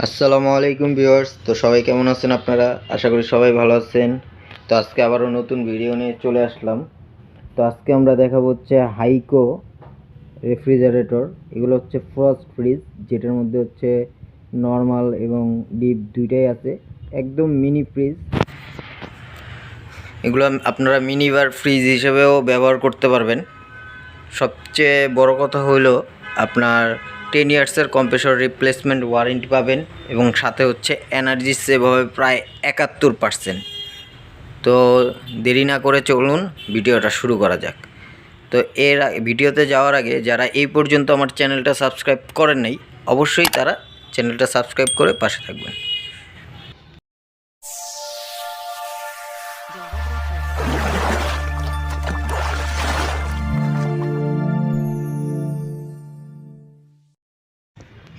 আসসালামু আলাইকুম ভিউয়ার্স। তো সবাই কেমন আছেন আপনারা? আশা করি সবাই ভালো আছেন। তো আজকে আবারও নতুন ভিডিও নিয়ে চলে আসলাম। তো আজকে আমরা দেখাবো হচ্ছে হাইকো রেফ্রিজারেটর। এগুলো হচ্ছে ফ্রস্ট ফ্রিজ, যেটার মধ্যে হচ্ছে নর্মাল এবং ডিপ দুইটাই আছে, একদম মিনি ফ্রিজ। এগুলো আপনারা মিনিবার ফ্রিজ হিসেবেও ব্যবহার করতে পারবেন। সবচেয়ে বড় কথা হলো আপনার 10 ইয়ার্সের কম্প্রেসর রিপ্লেসমেন্ট ওয়ারেন্টি পাবেন এবং সাথে হচ্ছে এনার্জি সেভ হবে প্রায় 71%। তো দেরি না করে চলুন ভিডিওটা শুরু করা যাক। তো ভিডিওতে যাওয়ার আগে যারা এই পর্যন্ত আমার চ্যানেলটা সাবস্ক্রাইব করেন নাই, অবশ্যই তারা চ্যানেলটা সাবস্ক্রাইব করে পাশে থাকবেন।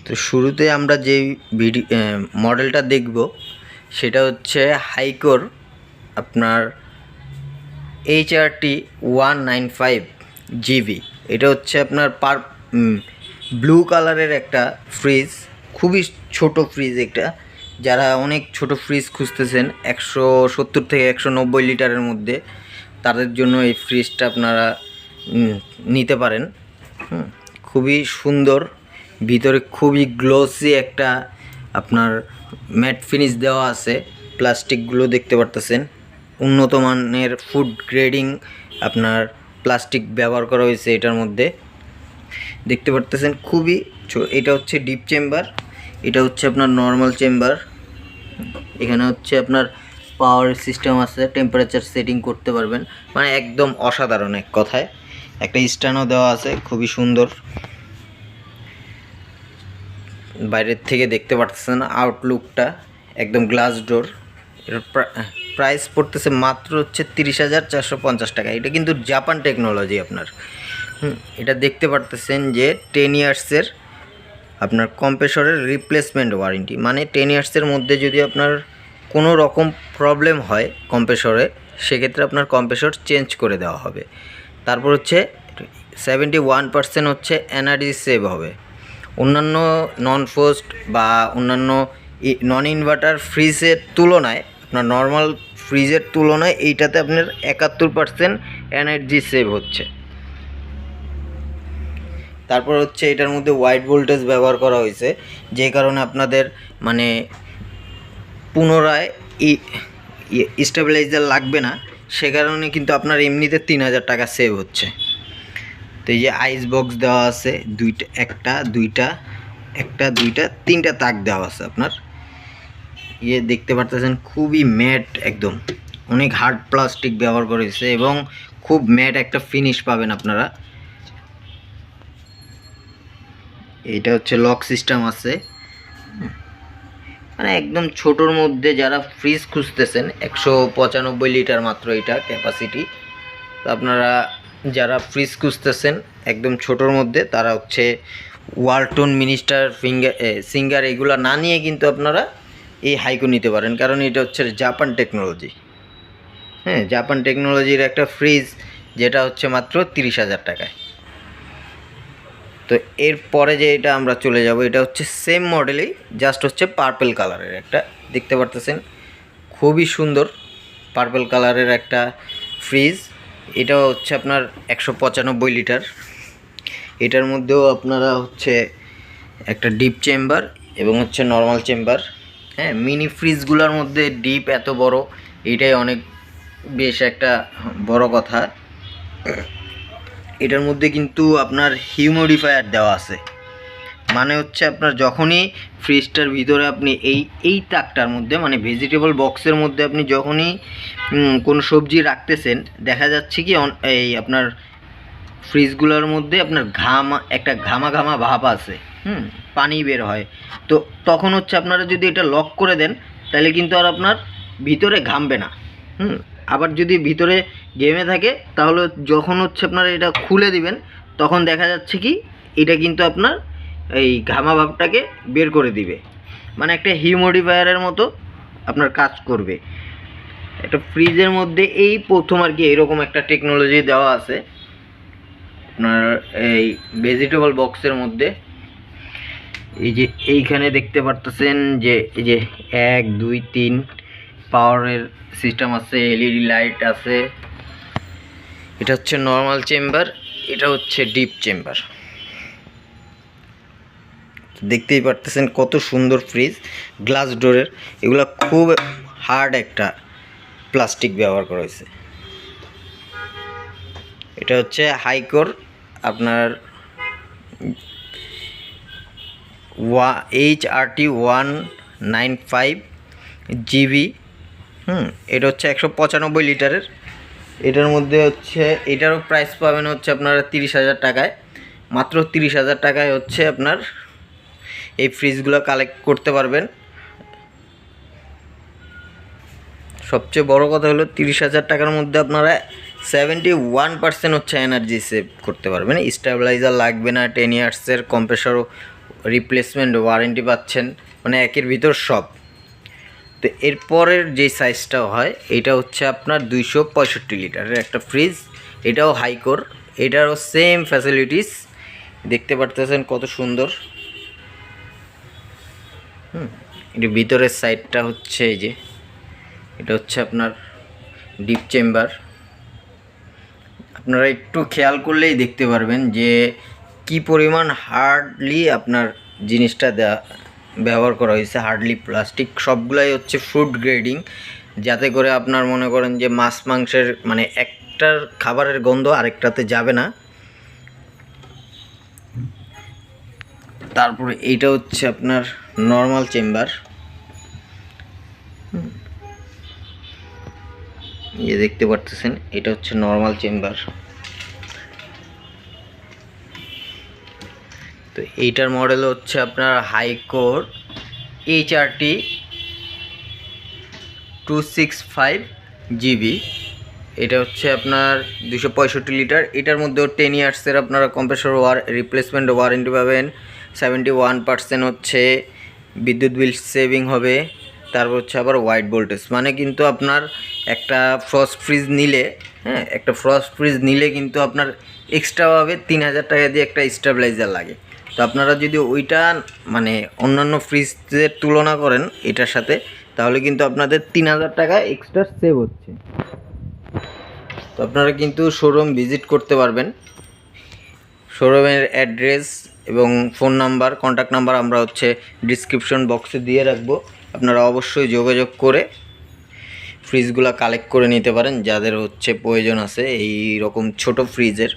তো শুরুতে আমরা যে মডেলটা দেখব সেটা হচ্ছে হাইকোর আপনার HRT 195 GB। এটা হচ্ছে আপনার ব্লু কালারের একটা ফ্রিজ, খুবই ছোট ফ্রিজ। এটা যারা অনেক ছোট ফ্রিজ খুঁজতেছেন 170 থেকে 190 লিটারের মধ্যে, তাদের জন্য এই ফ্রিজটা আপনারা নিতে পারেন। খুবই সুন্দর, ভিতরে খুবই গ্লোসি একটা আপনার ম্যাট ফিনিশ দেওয়া আছে। প্লাস্টিকগুলো দেখতে পারতেছেন, উন্নত মানের ফুড গ্রেডিং আপনার প্লাস্টিক ব্যবহার করা হয়েছে এটার মধ্যে, দেখতে পারতেছেন। খুবই এটা হচ্ছে ডিপ চেম্বার, এটা হচ্ছে আপনার নর্মাল চেম্বার। এখানে হচ্ছে আপনার পাওয়ার সিস্টেম আছে, টেম্পারেচার সেটিং করতে পারবেন, মানে একদম অসাধারণ। এক কথায় একটা স্ট্যান্ডও দেওয়া আছে, খুবই সুন্দর। বাইরের থেকে দেখতে পারতেছেন আউটলুকটা, একদম গ্লাস ডোর। এর প্রাইস পড়তেছে মাত্র হচ্ছে 30,450 টাকা। এটা কিন্তু জাপান টেকনোলজি আপনার। এটা দেখতে পারতেছেন যে 10 ইয়ার্সের আপনার কম্প্রেসরের রিপ্লেসমেন্ট ওয়ারেন্টি, মানে 10 ইয়ার্সের মধ্যে যদি আপনার কোনো রকম প্রবলেম হয় কম্প্রেসরে, সেক্ষেত্রে আপনার কম্প্রেসর চেঞ্জ করে দেওয়া হবে। তারপর হচ্ছে 71% হচ্ছে এনার্জি সেভ হবে। অন্যান্য নন ফোস্ট বা অন্যান্য নন ইনভার্টার ফ্রিজের তুলনায়, আপনার নর্মাল ফ্রিজের তুলনায় এইটাতে আপনার 71% এনার্জি সেভ হচ্ছে। তারপর হচ্ছে এটার মধ্যে ওয়াইড ভোল্টেজ ব্যবহার করা হয়েছে, যে কারণে আপনাদের মানে পুনরায় স্টেবিলাইজার লাগবে না। সে কারণে কিন্তু আপনার এমনিতে 3,000 টাকা সেভ হচ্ছে। তো এই যে আইস বক্স দেওয়া আছে, তিনটা তাক দেওয়া আছে আপনার। দেখতে পারতেছেন খুবই ম্যাট, একদম অনেক হার্ড প্লাস্টিক ব্যবহার করেছে এবং খুব ম্যাট একটা ফিনিশ পাবেন আপনারা। এটা হচ্ছে লক সিস্টেম আছে, মানে একদম ছোটোর মধ্যে যারা ফ্রিজ খুঁজতেছেন, 195 লিটার মাত্র এটা ক্যাপাসিটি। তো আপনারা যারা ফ্রিজ খুঁজতেছেন একদম ছোটোর মধ্যে, তারা হচ্ছে ওয়ালটন, মিনিস্টার, সিঙ্গার এগুলো না নিয়ে কিন্তু আপনারা এই হাইকো নিতে পারেন, কারণ এটা হচ্ছে জাপান টেকনোলজি। জাপান টেকনোলজির একটা ফ্রিজ, যেটা হচ্ছে মাত্র 30,000 টাকায়। তো এরপরে যে এটা আমরা চলে যাব, এটা হচ্ছে সেম মডেলেই, জাস্ট হচ্ছে পার্পল কালারের একটা, দেখতে পারতেছেন খুবই সুন্দর পার্পল কালারের একটা ফ্রিজ। এটা হচ্ছে আপনার 195 লিটার। এটার মধ্যেও আপনারা হচ্ছে একটা ডিপ চেম্বার এবং হচ্ছে নর্মাল চেম্বার। মিনি ফ্রিজগুলোর মধ্যে ডিপ এত বড়, এটাই অনেক বেশ একটা বড় কথা। এটার মধ্যে কিন্তু আপনার হিউমিডিফায়ার দেওয়া আছে, মানে হচ্ছে আপনার যখনই ফ্রিজটার ভিতরে আপনি এই তাকটার মধ্যে, মানে ভেজিটেবল বক্সের মধ্যে আপনি যখনই কোনো সবজি রাখতেছেন, দেখা যাচ্ছে কি এই আপনার ফ্রিজগুলোর মধ্যে আপনার একটা ঘামা ভাব আছে, পানি বের হয়। তো তখন হচ্ছে আপনারা যদি এটা লক করে দেন, তাহলে কিন্তু আর আপনার ভিতরে ঘামবে না। আবার যদি ভিতরে গেমে থাকে, তাহলে যখন হচ্ছে আপনারা এটা খুলে দিবেন, তখন দেখা যাচ্ছে কি এটা কিন্তু আপনার এই ঘামা ভাবটাকে বের করে দিবে, মানে একটা হিউমিডিফায়ারের মতো আপনার কাজ করবে। একটা ফ্রিজের মধ্যে এই প্রথম আর কি এরকম একটা টেকনোলজি দেওয়া আছে আপনার এই ভেজিটেবল বক্সের মধ্যে। এই যে এইখানে দেখতে পারতেছেন যে এই যে 1 2 3 পাওয়ারের সিস্টেম আছে, এলইডি লাইট আছে। এটা হচ্ছে নর্মাল চেম্বার, এটা হচ্ছে ডিপ চেম্বার। দেখতেই পারতেছেন কত সুন্দর ফ্রিজ, গ্লাস ডোরের। এগুলো খুব হার্ড একটা প্লাস্টিক ব্যবহার করা হয়েছে। এটা হচ্ছে হাইকোর আপনার HRT195 GB। এটা হচ্ছে 195 লিটারের। এটার মধ্যে হচ্ছে এটারও প্রাইস পাবেন হচ্ছে আপনারা 30,000 টাকায়। মাত্র 30,000 টাকায় হচ্ছে আপনার এই ফ্রিজগুলো কালেক্ট করতে পারবেন। সবচেয়ে বড় কথা হলো 30,000 টাকার মধ্যে আপনারা 71% হচ্ছে এনার্জি সেভ করতে পারবেন। স্টেবিলাইজার লাগবে না, 10 ইয়ার্সের কম্প্রেসর রিপ্লেসমেন্ট ওয়ারেন্টি পাচ্ছেন, মানে একের ভিতর সব। তো এরপরের যে সাইজটা হয় এটা হচ্ছে আপনার 265 লিটারের একটা ফ্রিজ। এটাও হাইকোর, এটারও সেম ফ্যাসিলিটিস। দেখতে পারতেছেন কত সুন্দর। এর ভিতরের সাইডটা হচ্ছে এই যে এটা হচ্ছে আপনার ডিপ চেম্বার। আপনারা একটু খেয়াল করলেই দেখতে পারবেন যে কি পরিমাণ হার্ডলি আপনার জিনিসটা ব্যবহার করা হয়েছে। হার্ডলি প্লাস্টিক, সবগুলাই হচ্ছে ফুড গ্রেডিং, যাতে করে আপনার মনে করেন যে মাছ মাংসের মানে একটার খাবারের গন্ধ আরেকটাতে যাবে না। তারপরে এইটা হচ্ছে আপনার নর্মাল চেম্বার। এই দেখতে পারতেছেন এটা হচ্ছে নর্মাল চেম্বার। তো এইটার মডেল হচ্ছে আপনার হাইকোর HRT265 GB। এটা হচ্ছে আপনার 265 লিটার। এটার মধ্যেও 10 ইয়ার্সের আপনারা কম্প্রেসর রিপ্লেসমেন্ট ওয়ারেন্টি পাবেন। 71% হচ্ছে বিদ্যুৎ বিল সেভিং হবে। তারপর হচ্ছে আবার হোয়াইট ভোল্টেজ, মানে কিন্তু আপনার একটা ফ্রস্ট ফ্রিজ নিলে, একটা ফ্রস্ট ফ্রিজ নিলে কিন্তু আপনার এক্সট্রাভাবে 3,000 টাকা দিয়ে একটা স্টেবিলাইজার লাগে। তো আপনারা যদি ওইটা মানে অন্যান্য ফ্রিজের তুলনা করেন এটার সাথে, তাহলে কিন্তু আপনাদের 3,000 টাকা এক্সট্রা সেভ হচ্ছে। তো আপনারা কিন্তু শোরুম ভিজিট করতে পারবেন। শোরুমের অ্যাড্রেস এবং ফোন নাম্বার, কন্ট্যাক্ট নাম্বার আমরা হচ্ছে ডিসক্রিপশন বক্সে দিয়ে রাখবো। আপনারা অবশ্যই যোগাযোগ করে ফ্রিজগুলো কালেক্ট করে নিতে পারেন যাদের হচ্ছে প্রয়োজন আছে এই রকম ছোট ফ্রিজের।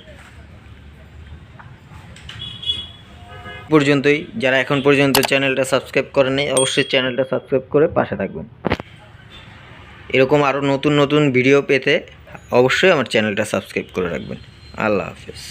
পর্যন্তই, যারা এখন পর্যন্ত চ্যানেলটা সাবস্ক্রাইব করেননি অবশ্যই চ্যানেলটা সাবস্ক্রাইব করে পাশে থাকবেন। এরকম আরও নতুন নতুন ভিডিও পেতে অবশ্যই আমার চ্যানেলটা সাবস্ক্রাইব করে রাখবেন। আল্লাহ হাফেজ।